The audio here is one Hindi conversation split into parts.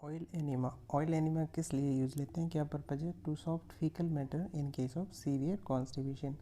ऑयल एनिमा किस लिए यूज़ लेते हैं, क्या पर्पज है? To soft faecal matter in case of severe constipation.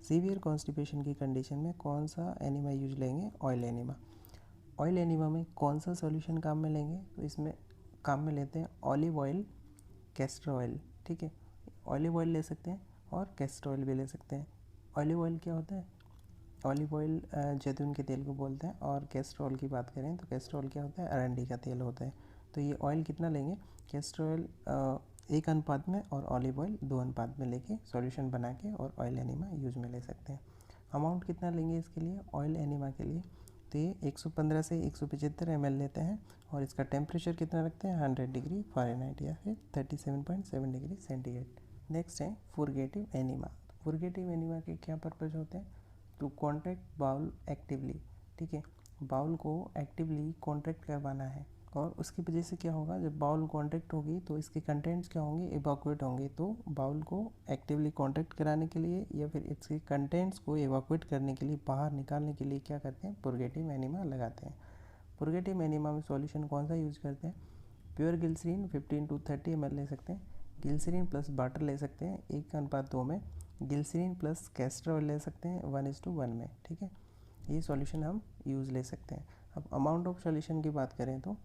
Severe constipation की कंडीशन में कौन सा एनिमा यूज लेंगे? Oil enema. ऑयल एनिमा में कौन सा सॉल्यूशन काम में लेंगे? तो इसमें काम में लेते हैं ऑलिव ऑयल, कैस्टर ऑयल। ठीक है, ऑलिव ऑयल ले सकते हैं और कैस्टर ऑयल भी ले सकते हैं। ऑलिव ऑयल क्या होता है? ऑलिव ऑयल जैतून के तेल को बोलते हैं। और कैस्टर ऑयल की बात करें तो कैस्टर ऑयल क्या होता है? अरंडी का तेल होता है। तो ये ऑयल कितना लेंगे? कैस्टर ऑयल 1 अनुपात में और ऑलिव ऑयल 2 अनुपात में लेके सॉल्यूशन बना के और ऑयल एनिमा यूज में ले सकते हैं। अमाउंट कितना लेंगे इसके लिए? ऑयल एनिमा के लिए तो ये 115 से 175 ml लेते हैं और इसका टेम्परेचर कितना रखते हैं? 100 डिग्री फ़ारेनहाइट या फिर 37.7 डिग्री सेंटीग्रेड। नेक्स्ट है फुरगेटिव एनिमा। फुरगेटिव एनिमा के क्या पर्पज़ होते हैं? To contract bowel actively. ठीक है, बाउल को एक्टिवली कॉन्ट्रैक्ट करवाना है और उसकी वजह से क्या होगा? जब बाउल कॉन्ट्रैक्ट होगी तो इसके कंटेंट्स क्या होंगे? इवाकुएट होंगे। तो बाउल को एक्टिवली कॉन्ट्रैक्ट कराने के लिए या फिर इसके कंटेंट्स को इवाकुएट करने के लिए, बाहर निकालने के लिए क्या करते हैं? पुरगेटिव एनिमा लगाते हैं। पुरगेटिव एनिमा में सॉल्यूशन कौन सा यूज़ करते हैं? प्योर ग्लिसरीन 15 to 30 ml ले सकते हैं। ग्लिसरीन प्लस वाटर ले सकते हैं 1:2 में। ग्लिसरीन प्लस कैस्टर ऑयल ले सकते हैं 1:1 में। ठीक है, ये सॉल्यूशन हम यूज़ ले सकते हैं। अब अमाउंट ऑफ सॉल्यूशन की बात करें तो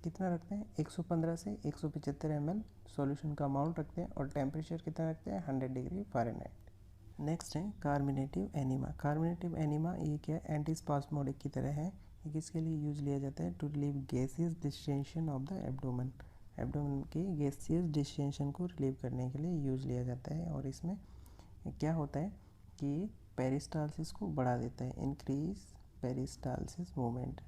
कितना रखते हैं? 115 से 175 ml सॉल्यूशन का अमाउंट रखते हैं और टेम्परेचर कितना रखते हैं? 100 डिग्री फ़ारेनहाइट। नेक्स्ट है कार्मिनेटिव एनिमा। कार्मिनेटिव एनिमा ये क्या? एंटीस्पास्मोडिक की तरह है। ये किसके लिए यूज़ लिया जाता है? To relieve gaseous distension of the abdomen. Abdomen के गैसियस डिस्टेंशन को रिलीव करने के लिए यूज़ लिया जाता है। और इसमें क्या होता है कि पेरिस्टालसिस को बढ़ा देता है, इंक्रीज पेरिस्टालसिस मूवमेंट।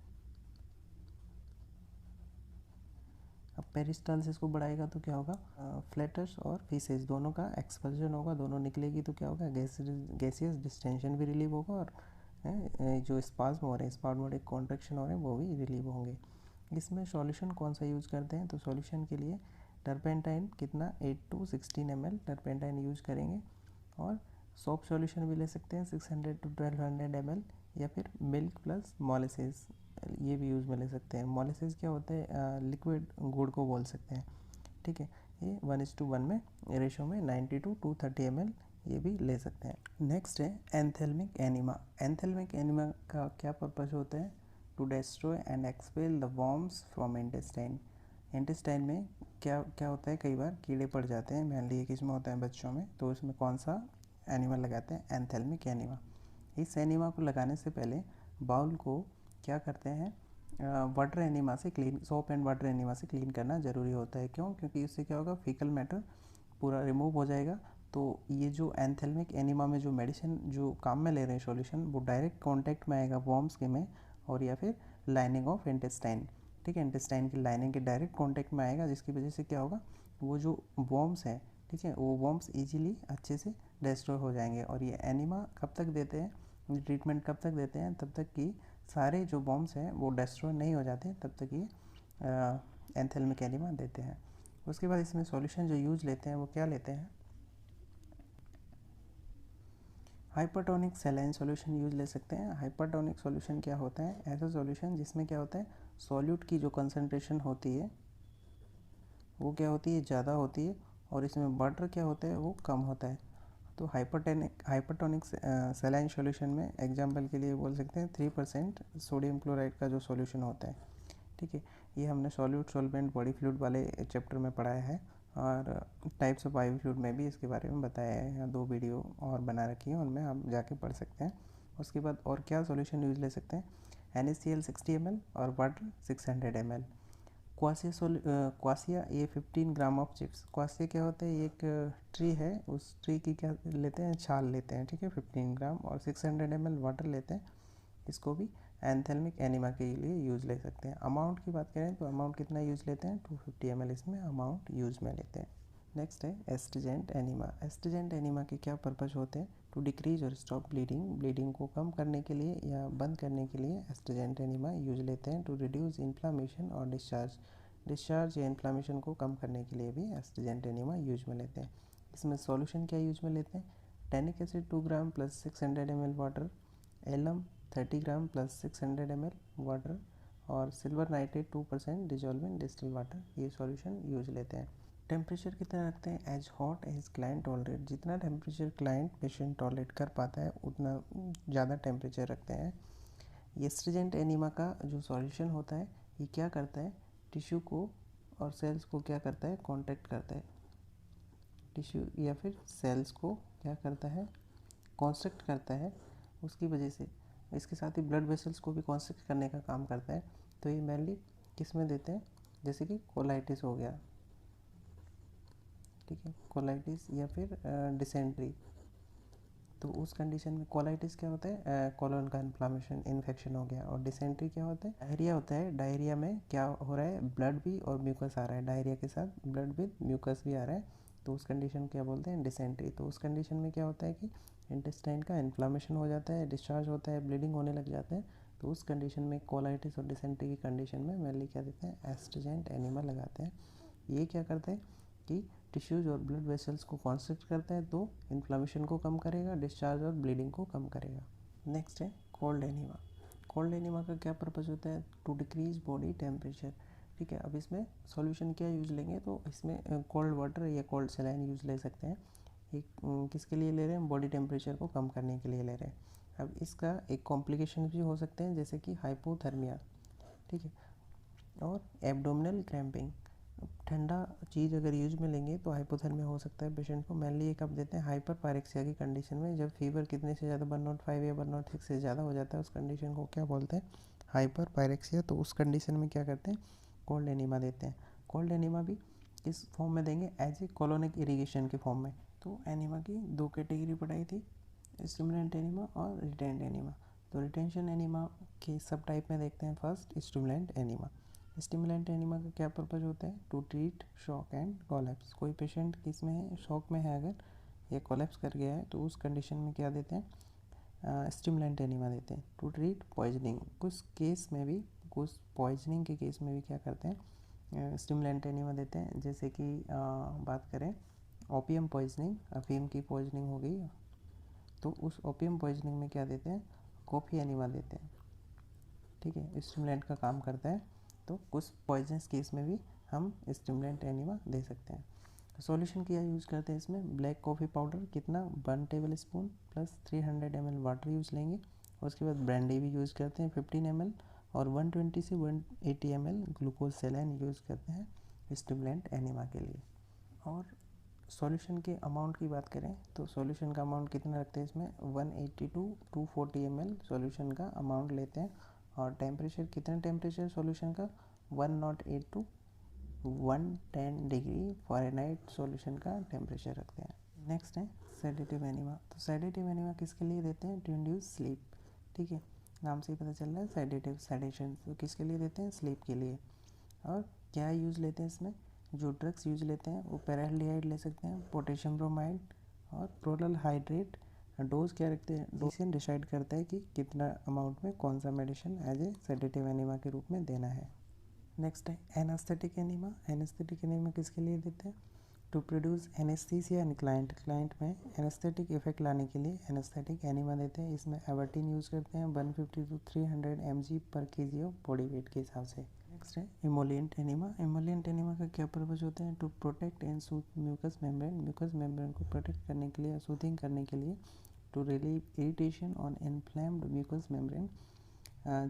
अब पेरिस्टालसिस को बढ़ाएगा तो क्या होगा? फ्लैटर्स और फीसेस दोनों का एक्सपल्जन होगा, दोनों निकलेगी तो क्या होगा? गैसियस डिस्टेंशन भी रिलीव होगा और जो स्पाज्म हो रहे हैं, स्पाज्मोडिक कॉन्ट्रैक्शन हो रहे हैं, वो भी रिलीव होंगे। इसमें सॉल्यूशन कौन सा यूज़ करते हैं? तो सॉल्यूशन के लिए टर्पेंटाइन कितना 8 to 16 ml टर्पेंटाइन यूज़ करेंगे और सोप सॉल्यूशन भी ले सकते हैं 600 to 1200 ml या फिर मिल्क प्लस मोलेसेस ये भी यूज़ में ले सकते हैं। मोलेसेस क्या होता है? लिक्विड गुड़ को बोल सकते हैं। ठीक है, ये 1:1 में रेशो में 90 to 230 ml ये भी ले सकते हैं। नेक्स्ट है एंथेल्मिक एनिमा। एंथेल्मिक एनिमा का क्या पर्पज़ होता है? To destroy and expel the worms from intestine. Intestine में क्या क्या होता है? कई बार कीड़े पड़ जाते हैं, मेनली किस में होता है? बच्चों में। तो इसमें कौन सा एनिमा लगाते हैं? एंथेल्मिक एनिमा। इस एनिमा को लगाने से पहले बाउल को क्या करते हैं? वाटर एनिमा से clean, soap and water enema से क्लीन करना ज़रूरी होता है। क्यों? क्योंकि इससे क्या होगा? फीकल मैटर पूरा रिमूव हो जाएगा। तो ये जो एंथेल्मिक एनिमा में जो मेडिसिन जो काम में ले रहे हैं सॉल्यूशन, वो डायरेक्ट कांटेक्ट में आएगा वॉर्म्स के में और या फिर लाइनिंग ऑफ इंटेस्टाइन। ठीक है, इंटेस्टाइन की लाइनिंग के डायरेक्ट कांटेक्ट में आएगा, जिसकी वजह से क्या होगा? वो जो वॉर्म्स है, ठीक है, वो वॉर्म्स ईजीली अच्छे से डिस्ट्रॉय हो जाएंगे। और ये एनिमा कब तक देते हैं? ट्रीटमेंट कब तक देते हैं? तब तक कि सारे जो बॉम्ब्स हैं वो डिस्ट्रॉय नहीं हो जाते, तब तक ये एंथेल्मिक एनिमा देते हैं। उसके बाद इसमें सॉल्यूशन जो यूज लेते हैं वो क्या लेते हैं? हाइपरटोनिक सैलाइन सॉल्यूशन यूज ले सकते हैं। हाइपरटोनिक सॉल्यूशन क्या होता है? ऐसा सॉल्यूशन जिसमें क्या होता है? सॉल्यूट की जो कंसनट्रेशन होती है वो क्या होती है? ज़्यादा होती है और इसमें वाटर क्या होता है? वो कम होता है। तो हाइपरटोनिक सैलाइन सॉल्यूशन में एग्जांपल के लिए बोल सकते हैं 3% सोडियम क्लोराइड का जो सॉल्यूशन होता है। ठीक है, ये हमने सॉल्यूट सॉल्वेंट बॉडी फ्लूइड वाले चैप्टर में पढ़ाया है और टाइप्स ऑफ आई फ्लूइड में भी इसके बारे में बताया है। यहाँ 2 वीडियो और बना रखी है, उनमें आप जाके पढ़ सकते हैं। उसके बाद और क्या सॉल्यूशन यूज ले सकते हैं? NaCl 60 ml और वाटर 600 ml। क्वासिया ये 15 ग्राम ऑफ चिप्स। क्वासिया क्या होता है? ये एक ट्री है, उस ट्री की क्या लेते हैं? छाल लेते हैं। ठीक है, 15 ग्राम और 600 ml वाटर लेते हैं। इसको भी एंथेल्मिक एनिमा के लिए यूज़ ले सकते हैं। अमाउंट की बात करें तो अमाउंट कितना यूज़ लेते हैं? 250 ml इसमें अमाउंट यूज़ में लेते हैं। नेक्स्ट है एस्ट्रिजेंट एनिमा। एस्ट्रिजेंट एनिमा के क्या पर्पज़ होते हैं? टू डिक्रीज और स्टॉप ब्लीडिंग। ब्लीडिंग को कम करने के लिए या बंद करने के लिए एस्ट्रिजेंट एनिमा यूज लेते हैं। टू रिड्यूस इन्फ्लामेशन और डिस्चार्ज या इन्फ्लामेशन को कम करने के लिए भी एस्ट्रिजेंट एनिमा यूज में लेते हैं। इसमें सॉल्यूशन क्या यूज में लेते हैं? Tannic acid 2 gram plus 600 ml water, alum 30 gram plus 600 ml water और silver nitrate 2% dissolve in distil water, ये सॉल्यूशन यूज लेते हैं। टेम्परेचर कितना रखते हैं? As hot as client tolerate, जितना टेम्परेचर क्लाइंट पेशेंट टॉलरेट कर पाता है उतना ज़्यादा टेम्परेचर रखते हैं। ये एस्ट्रिजेंट एनीमा का जो सॉल्यूशन होता है ये क्या करता है? टिश्यू को और सेल्स को क्या करता है? कॉन्ट्रैक्ट करता है। टिश्यू या फिर सेल्स को क्या करता है? कॉन्स्ट्रिक्ट करता है। उसकी वजह से इसके साथ ही ब्लड वेसल्स को भी कॉन्स्ट्रिक्ट करने का काम करता है। तो ये मेनली किस में देते हैं? जैसे कि कोलाइटिस हो गया, ठीक है, कोलाइटिस या फिर डिसेंट्री। तो उस कंडीशन में कोलाइटिस क्या होता है? कोलन का इन्फ्लामेशन, इन्फेक्शन हो गया। और डिसेंट्री क्या होता है? डायरिया होता है। डायरिया में क्या हो रहा है? ब्लड भी और म्यूकस आ रहा है। डायरिया के साथ ब्लड विद म्यूकस भी आ रहा है, तो उस कंडीशन क्या बोलते हैं? डिसेंट्री। तो उस कंडीशन में क्या होता है कि इंटेस्टाइन का इन्फ्लामेशन हो जाता है, डिस्चार्ज होता है, ब्लीडिंग होने लग जाता है। तो उस कंडीशन में कोलाइटिस और डिसेंट्री की कंडीशन में मेनली क्या देते हैं? एस्ट्रिजेंट एनीमा लगाते हैं। ये क्या करते हैं कि टिश्यूज और ब्लड वेसल्स को कॉन्स्ट्रिक्ट करता है, तो इन्फ्लामेशन को कम करेगा, डिस्चार्ज और ब्लीडिंग को कम करेगा। नेक्स्ट है कोल्ड एनीमा। कोल्ड एनीमा का क्या पर्पज़ होता है? टू डिक्रीज बॉडी टेम्परेचर, ठीक है। अब इसमें सॉल्यूशन क्या यूज़ लेंगे? तो इसमें कोल्ड वाटर या कोल्ड सलाइन यूज़ ले सकते हैं। एक किसके लिए ले रहे हैं? बॉडी टेम्परेचर को कम करने के लिए ले रहे हैं। अब इसका एक कॉम्प्लिकेशन भी हो सकते हैं, जैसे कि हाइपोथर्मिया, ठीक है, और एब्डोमिनल क्रैम्पिंग। ठंडा चीज़ अगर यूज में लेंगे तो हाइपोथर्मिया हो सकता है पेशेंट को। मेनली ये कब देते हैं? हाइपर पायरेक्सिया की कंडीशन में, जब फीवर कितने से ज़्यादा 105 या 106 से ज़्यादा हो जाता है, उस कंडीशन को क्या बोलते हैं? Hyper pyrexia. तो उस कंडीशन में क्या करते हैं? कोल्ड एनीमा देते हैं। कोल्ड एनीमा भी किस फॉर्म में देंगे? एज ए कोलोनिक इरीगेशन के फॉर्म में। तो एनीमा की दो कैटेगरी पढ़ाई थी, स्टिमुलेंट एनीमा और रिटेंड एनीमा। तो रिटेंशन एनीमा के सब टाइप में देखते हैं। First stimulant enema. Stimulant enema का क्या पर्पज़ होता है? To treat shock and collapse. कोई पेशेंट किस में है? शॉक में है अगर, या कोलैप्स कर गया है, तो उस कंडीशन में क्या देते हैं? स्टिमुलेंट एनीमा देते हैं। टू ट्रीट पॉइजनिंग, कुछ केस में भी, कुछ पॉइजनिंग के केस में भी क्या करते हैं? स्टिमुलेंट एनीमा देते हैं। जैसे कि बात करें ओपियम पॉइजनिंग, अफीम की पॉइजनिंग हो गई, तो उस ओपियम पॉइजनिंग में क्या देते हैं? कॉफ़ी एनीमा देते हैं, ठीक है, स्टिमुलेंट का काम करता है। तो कुछ पॉइजनस केस में भी हम स्टिमुलेंट एनीमा दे सकते हैं। तो सॉल्यूशन क्या यूज़ करते हैं इसमें? ब्लैक कॉफ़ी पाउडर कितना? 1 table spoon plus 300 ml water use लेंगे। और उसके बाद ब्रांडी भी यूज़ करते हैं 15 ml, और 120 से 180 ml ग्लूकोज सेलाइन यूज़ करते हैं स्टिमुलेंट एनीमा के लिए। और सॉल्यूशन के अमाउंट की बात करें तो सॉल्यूशन का अमाउंट कितना रखते हैं इसमें? 180 to 240 ml सॉल्यूशन का अमाउंट लेते हैं। और टेम्परेचर कितना? टेम्परेचर सॉल्यूशन का 108 to 110 डिग्री फ़ारेनहाइट सॉल्यूशन का टेम्परेचर रखते हैं। नेक्स्ट है सेडेटिव एनीमा। तो सेडेटिव एनीमा किसके लिए देते हैं? टू इंड्यूस स्लीप, ठीक है, नाम से ही पता चल रहा है सेडेटिव, सेडेशन। तो किसके लिए देते हैं? स्लीप के लिए। और क्या यूज़ लेते हैं इसमें? जो ड्रग्स यूज लेते हैं वो पैराल्डिहाइड ले सकते हैं, पोटेशियम ब्रोमाइड और प्रोरल हाइड्रेट। डोज क्या रखते हैं? डोज डिसाइड करता है कि कितना अमाउंट में कौन सा medicine as a sedative enema के रूप में देना है। नेक्स्ट है एनास्थेटिक एनीमा। एनास्थेटिक एनीमा किसके लिए देते हैं? To produce anaesthesia in client, client में एनास्थेटिक इफेक्ट लाने के लिए एनास्थेटिक एनीमा देते हैं। इसमें एवर्टीन यूज़ करते हैं 150 to 300 mg पर kg ऑफ बॉडी वेट के हिसाब से। नेक्स्ट है इमोलिएंट एनीमा। इमोलिएंट एनीमा का क्या पर्पज़ होता है? To protect and soothe mucous membrane, mucous membrane को प्रोटेक्ट करने के लिए, सूथिंग करने के लिए। To relieve irritation on inflamed mucous membrane.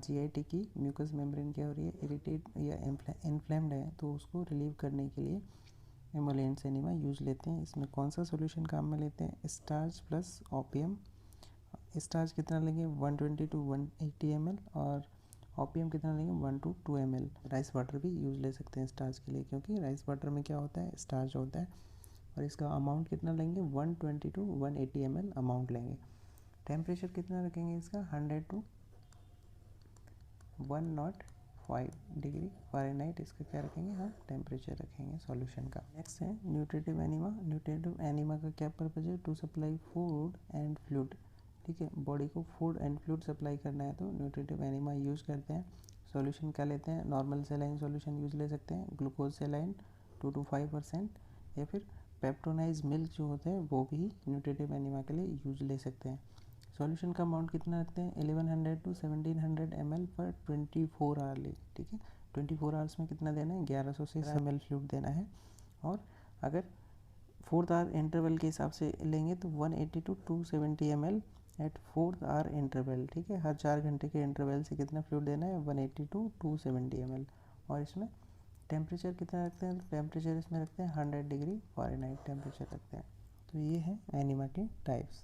GIT की म्यूकस मेम्ब्रेन क्या हो रही है? इरिटेट या इन्फ्लेम्ड है, तो उसको रिलीव करने के लिए इमोलिएंट एनीमा यूज लेते हैं। इसमें कौन सा सॉल्यूशन काम में लेते हैं? Starch plus opium. स्टार्च कितना लेंगे? 120 to 180 ml, और ओपियम कितना लेंगे? 1 to 2 ml। राइस वाटर भी यूज़ ले सकते हैं स्टार्च के लिए, क्योंकि राइस वाटर में क्या होता है? स्टार्च होता है। और इसका अमाउंट कितना लेंगे? 120 to 180 ml अमाउंट लेंगे। टेम्परेचर कितना रखेंगे इसका? 100 to 105 डिग्री फ़ारेनहाइट इसका क्या रखेंगे? हाँ, टेम्परेचर रखेंगे सॉल्यूशन का। नेक्स्ट है न्यूट्रिटिव एनीमा। न्यूट्रिटिव एनीमा का क्या पर्पज़ है? To supply food and fluid, ठीक है, बॉडी को फूड एंड फ्लूइड सप्लाई करना है, तो न्यूट्रिटिव एनीमा यूज़ करते हैं। सॉल्यूशन क्या लेते हैं? नॉर्मल सेलाइन सॉल्यूशन यूज़ ले सकते हैं, ग्लूकोज सेलाइन 2 to 5%, या फिर पेप्टोनाइज मिल्क जो होते हैं वो भी न्यूट्रिटिव एनीमा के लिए यूज़ ले सकते हैं। सॉल्यूशन का अमाउंट कितना रखते हैं 1100 to 1700 ml पर 24 आवर्ली, ठीक है। 24 आवर्स में कितना देना है 1100 से ml फ्लूइड देना है। और अगर 4th आवर इंटरवल के हिसाब से लेंगे तो 180 to 270 ml at 4th hour interval, ठीक है। हर 4 घंटे के इंटरवल से कितना फ्लूइड देना है 180 to 270 ml। और इसमें टेम्परेचर कितना रखते हैं, टेम्परेचर इसमें रखते हैं 100 डिग्री फ़ारेनहाइट टेम्परेचर रखते हैं। तो ये है एनिमा के टाइप्स।